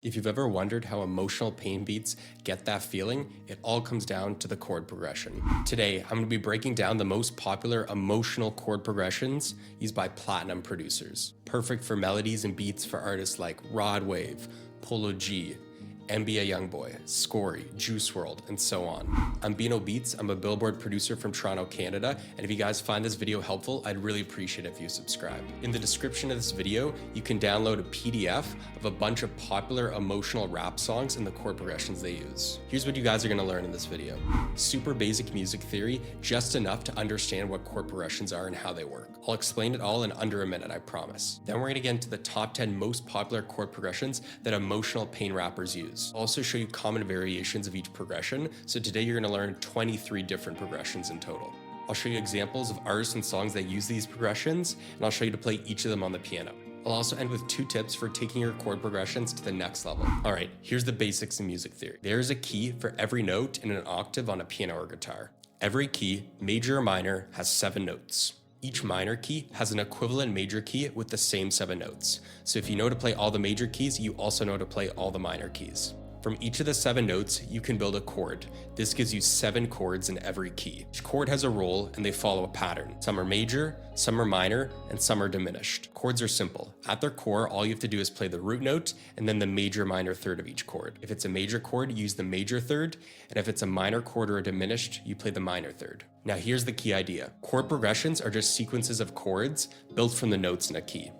If you've ever wondered how emotional pain beats get that feeling, it all comes down to the chord progression. Today, I'm going to be breaking down the most popular emotional chord progressions used by platinum producers. Perfect for melodies and beats for artists like Rod Wave, Polo G, NBA YoungBoy, Scorey, Juice WRLD, and so on. I'm Bino Beats. I'm a Billboard producer from Toronto, Canada, and if you guys find this video helpful, I'd really appreciate it if you subscribe. In the description of this video, you can download a PDF of a bunch of popular emotional rap songs and the chord progressions they use. Here's what you guys are going to learn in this video. Super basic music theory, just enough to understand what chord progressions are and how they work. I'll explain it all in under a minute, I promise. Then we're going to get into the top 10 most popular chord progressions that emotional pain rappers use. I'll also show you common variations of each progression, so today you're going to learn 23 different progressions in total. I'll show you examples of artists and songs that use these progressions, and I'll show you to play each of them on the piano. I'll also end with 2 tips for taking your chord progressions to the next level. Alright, here's the basics of music theory. There's a key for every note in an octave on a piano or guitar. Every key, major or minor, has 7 notes. Each minor key has an equivalent major key with the same 7 notes. So if you know to play all the major keys, you also know to play all the minor keys. From each of the 7 notes, you can build a chord. This gives you 7 chords in every key. Each chord has a role and they follow a pattern. Some are major, some are minor, and some are diminished. Chords are simple. At their core, all you have to do is play the root note and then the major minor third of each chord. If it's a major chord, you use the major third, and if it's a minor chord or a diminished, you play the minor third. Now here's the key idea. Chord progressions are just sequences of chords built from the notes in a key.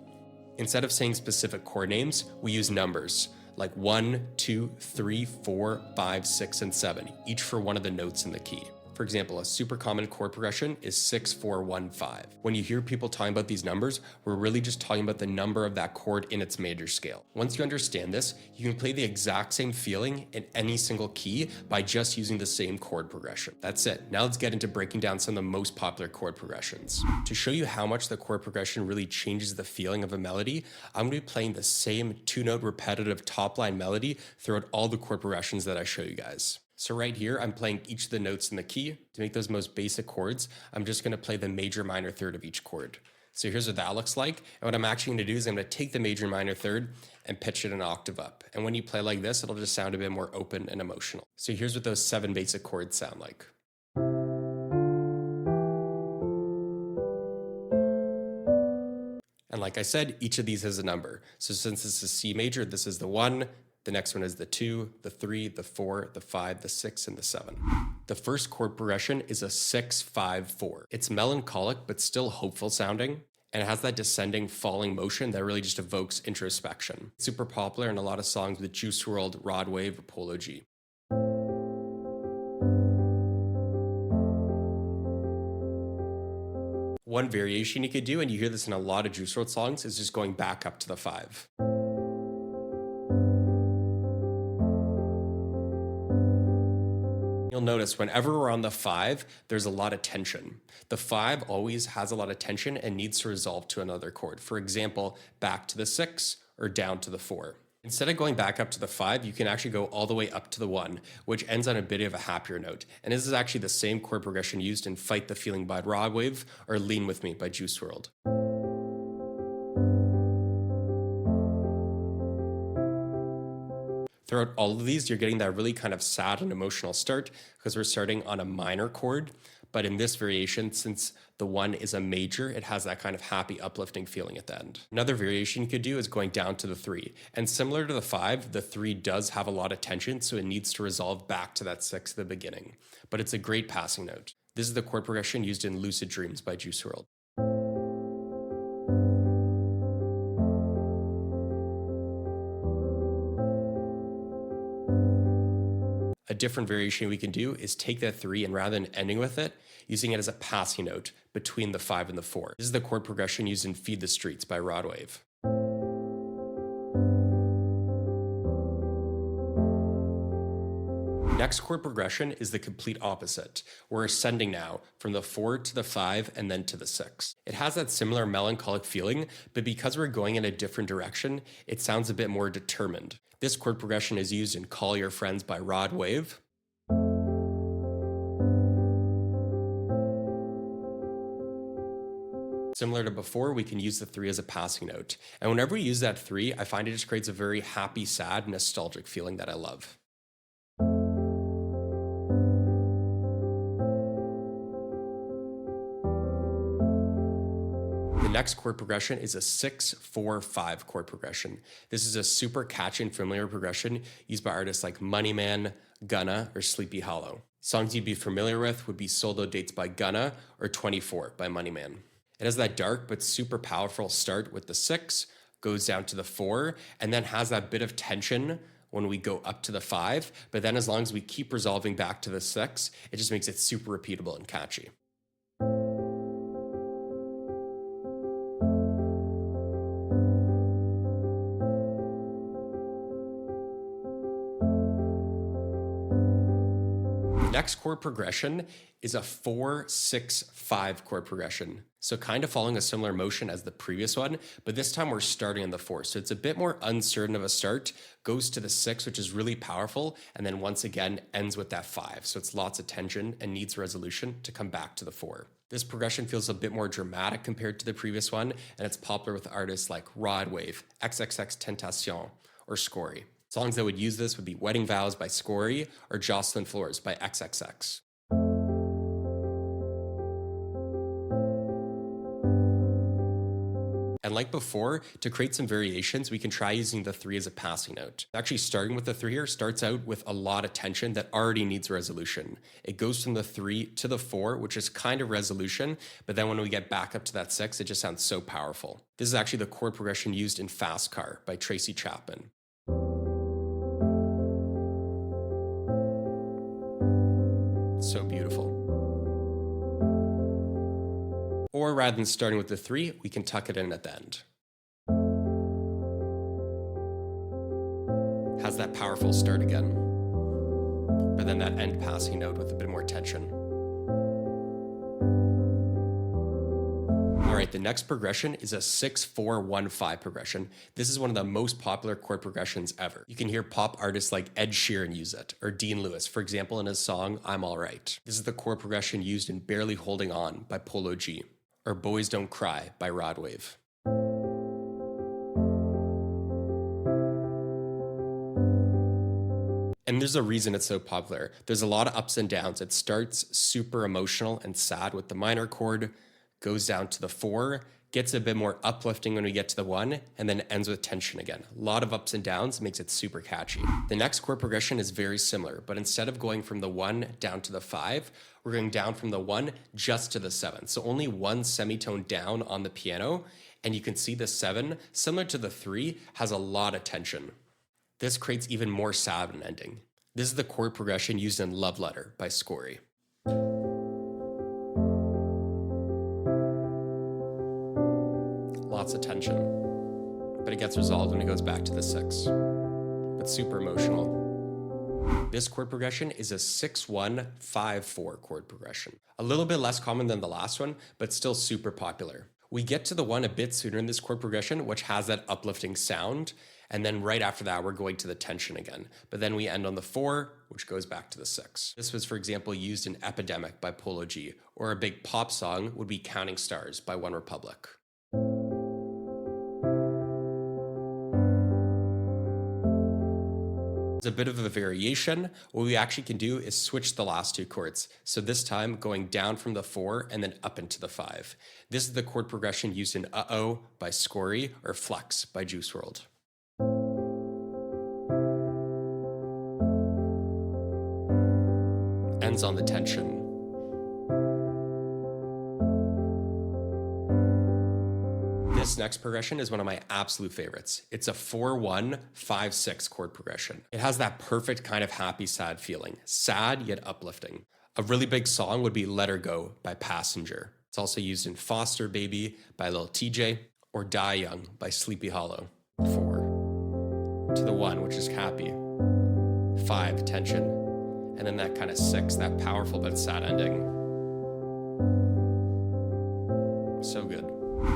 Instead of saying specific chord names, we use numbers, like 1, 2, 3, 4, 5, 6, and 7, each for one of the notes in the key. For example, a super common chord progression is 6, 4, 1, 5. When you hear people talking about these numbers, we're really just talking about the number of that chord in its major scale. Once you understand this, you can play the exact same feeling in any single key by just using the same chord progression. That's it. Now let's get into breaking down some of the most popular chord progressions. To show you how much the chord progression really changes the feeling of a melody, I'm going to be playing the same 2-note repetitive top line melody throughout all the chord progressions that I show you guys. So right here, I'm playing each of the notes in the key. To make those most basic chords, I'm just going to play the major minor third of each chord. So here's what that looks like. And what I'm actually going to do is I'm going to take the major minor third and pitch it an octave up. And when you play like this, it'll just sound a bit more open and emotional. So here's what those 7 basic chords sound like. And like I said, each of these has a number. So since this is C major, this is the 1, the next one is the 2, the 3, the 4, the 5, the 6, and the 7. The first chord progression is a 6-5-4. It's melancholic, but still hopeful sounding, and it has that descending, falling motion that really just evokes introspection. It's super popular in a lot of songs with Juice WRLD, Rod Wave, or Polo G. One variation you could do, and you hear this in a lot of Juice WRLD songs, is just going back up to the 5. You'll notice whenever we're on the 5, there's a lot of tension. The 5 always has a lot of tension and needs to resolve to another chord. For example, back to the 6 or down to the 4. Instead of going back up to the 5, you can actually go all the way up to the 1, which ends on a bit of a happier note. And this is actually the same chord progression used in Fight the Feeling by Rod Wave or Lean With Me by Juice WRLD. Throughout all of these, you're getting that really kind of sad and emotional start because we're starting on a minor chord. But in this variation, since the 1 is a major, it has that kind of happy, uplifting feeling at the end. Another variation you could do is going down to the 3. And similar to the 5, the 3 does have a lot of tension, so it needs to resolve back to that 6 at the beginning. But it's a great passing note. This is the chord progression used in Lucid Dreams by Juice WRLD. A different variation we can do is take that 3 and rather than ending with it, using it as a passing note between the 5 and the 4. This is the chord progression used in Feed the Streets by Rod Wave. Next chord progression is the complete opposite. We're ascending now from the 4 to the 5 and then to the 6. It has that similar melancholic feeling, but because we're going in a different direction, it sounds a bit more determined. This chord progression is used in Call Your Friends by Rod Wave. Similar to before, we can use the 3 as a passing note. And whenever we use that 3, I find it just creates a very happy, sad, nostalgic feeling that I love. The next chord progression is a 6-4-5 chord progression. This is a super catchy and familiar progression used by artists like Moneyman, Gunna, or Sleepy Hollow. Songs you'd be familiar with would be Solo Dates by Gunna or 24 by Moneyman. It has that dark but super powerful start with the 6, goes down to the 4, and then has that bit of tension when we go up to the 5, but then as long as we keep resolving back to the 6, it just makes it super repeatable and catchy. Next chord progression is a 4-6-5 chord progression. So kind of following a similar motion as the previous one, but this time we're starting on the 4. So it's a bit more uncertain of a start, goes to the 6, which is really powerful, and then once again ends with that 5. So it's lots of tension and needs resolution to come back to the 4. This progression feels a bit more dramatic compared to the previous one, and it's popular with artists like Rod Wave, XXXTentacion, or Scorey. Songs that would use this would be Wedding Vows by Scorey or Jocelyn Flores by XXX. And like before, to create some variations, we can try using the 3 as a passing note. Actually, starting with the 3 here starts out with a lot of tension that already needs resolution. It goes from the 3 to the 4, which is kind of resolution, but then when we get back up to that 6, it just sounds so powerful. This is actually the chord progression used in Fast Car by Tracy Chapman. So beautiful. Or rather than starting with the 3, we can tuck it in at the end. Has that powerful start again, but then that end passing note with a bit more tension. All right, the next progression is a 6-4-1-5 progression. This is one of the most popular chord progressions ever. You can hear pop artists like Ed Sheeran use it, or Dean Lewis, for example, in his song, I'm Alright. This is the chord progression used in Barely Holding On by Polo G, or Boys Don't Cry by Rod Wave. And there's a reason it's so popular. There's a lot of ups and downs. It starts super emotional and sad with the minor chord, goes down to the 4, gets a bit more uplifting when we get to the 1, and then ends with tension again. A lot of ups and downs, makes it super catchy. The next chord progression is very similar, but instead of going from the 1 down to the 5, we're going down from the 1 just to the 7. So only one semitone down on the piano, and you can see the 7, similar to the 3, has a lot of tension. This creates even more sad an ending. This is the chord progression used in Love Letter by Scorey. Lots of tension, but it gets resolved when it goes back to the 6. But super emotional. This chord progression is a 6-1-5-4 chord progression. A little bit less common than the last one, but still super popular. We get to the 1 a bit sooner in this chord progression, which has that uplifting sound, and then right after that, we're going to the tension again. But then we end on the 4, which goes back to the 6. This was, for example, used in Epidemic by Polo G, or a big pop song would be Counting Stars by One Republic. It's a bit of a variation. What we actually can do is switch the last 2 chords. So this time going down from the 4 and then up into the 5. This is the chord progression used in Uh-Oh by Scorey or Flex by Juice WRLD. Ends on the tension. This next progression is one of my absolute favorites. It's a 4-1-5-6 chord progression. It has that perfect kind of happy, sad feeling. Sad, yet uplifting. A really big song would be Let Her Go by Passenger. It's also used in Foster Baby by Lil Tjay or Die Young by Sleepy Hollow. 4 to the 1, which is happy. 5, tension. And then that kind of 6, that powerful but sad ending. So good.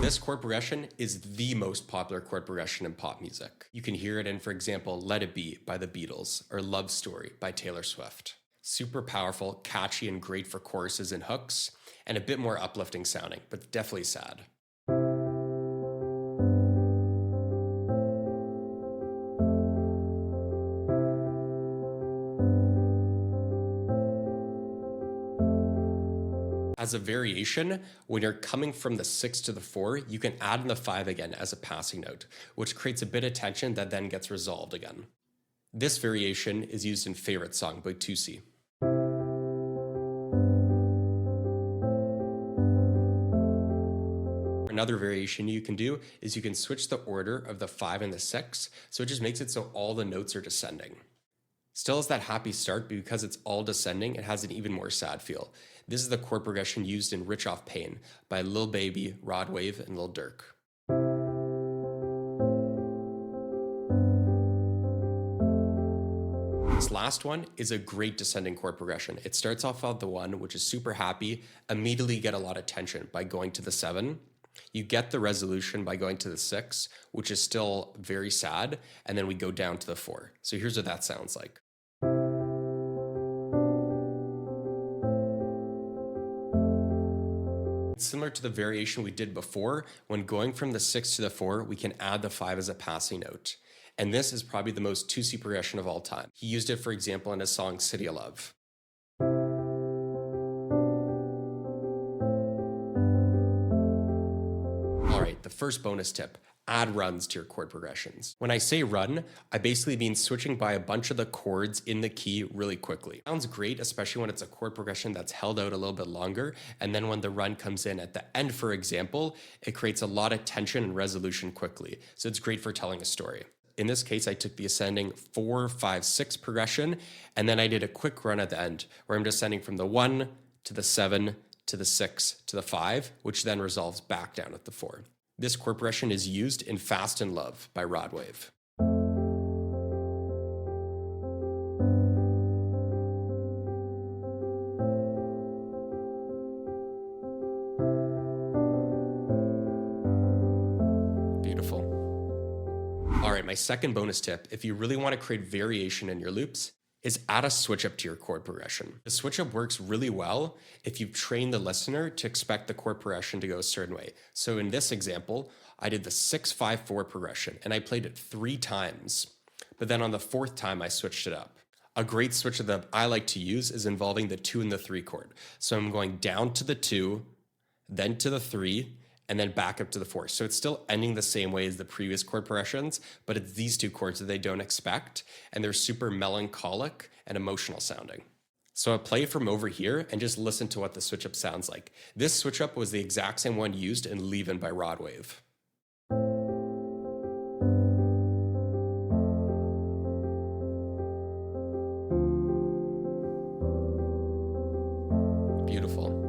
This chord progression is the most popular chord progression in pop music. You can hear it in, for example, Let It Be by the Beatles or Love Story by Taylor Swift. Super powerful, catchy, and great for choruses and hooks, and a bit more uplifting sounding, but definitely sad. As a variation, when you're coming from the 6 to the 4, you can add in the 5 again as a passing note, which creates a bit of tension that then gets resolved again. This variation is used in Favorite Song by Toosii. Another variation you can do is you can switch the order of the 5 and the 6, so it just makes it so all the notes are descending. Still has that happy start, but because it's all descending, it has an even more sad feel. This is the chord progression used in Rich Off Pain by Lil Baby, Rod Wave, and Lil Durk. This last one is a great descending chord progression. It starts off on the 1, which is super happy, immediately get a lot of tension by going to the 7. You get the resolution by going to the 6, which is still very sad, and then we go down to the 4. So here's what that sounds like. Similar to the variation we did before, when going from the 6 to the 4, we can add the 5 as a passing note. And this is probably the most Toosii progression of all time. He used it, for example, in his song City of Love. Alright, the first bonus tip. Add runs to your chord progressions. When I say run, I basically mean switching by a bunch of the chords in the key really quickly. Sounds great, especially when it's a chord progression that's held out a little bit longer, and then when the run comes in at the end, for example, it creates a lot of tension and resolution quickly. So it's great for telling a story. In this case, I took the ascending 4, 5, 6 progression, and then I did a quick run at the end, where I'm descending from the 1 to the 7 to the 6 to the 5, which then resolves back down at the 4. This chord progression is used in Fast in Love by Rod Wave. Beautiful. All right, my second bonus tip, if you really want to create variation in your loops, is add a switch up to your chord progression. The switch up works really well if you've trained the listener to expect the chord progression to go a certain way. So in this example, I did the 6-5-4 progression and I played it 3 times, but then on the 4th time I switched it up. A great switch that I like to use is involving the 2 and the 3 chord. So I'm going down to the 2, then to the 3, and then back up to the 4. So it's still ending the same way as the previous chord progressions, but it's these 2 chords that they don't expect, and they're super melancholic and emotional sounding. So I'll play from over here and just listen to what the switch up sounds like. This switch up was the exact same one used in Leavin' by Rod Wave. Beautiful.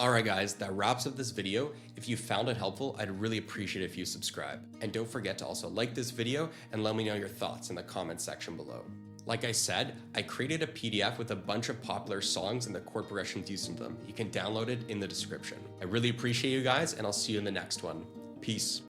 Alright guys, that wraps up this video. If you found it helpful, I'd really appreciate it if you subscribe. And don't forget to also like this video and let me know your thoughts in the comments section below. Like I said, I created a PDF with a bunch of popular songs and the chord progressions used in them. You can download it in the description. I really appreciate you guys, and I'll see you in the next one. Peace.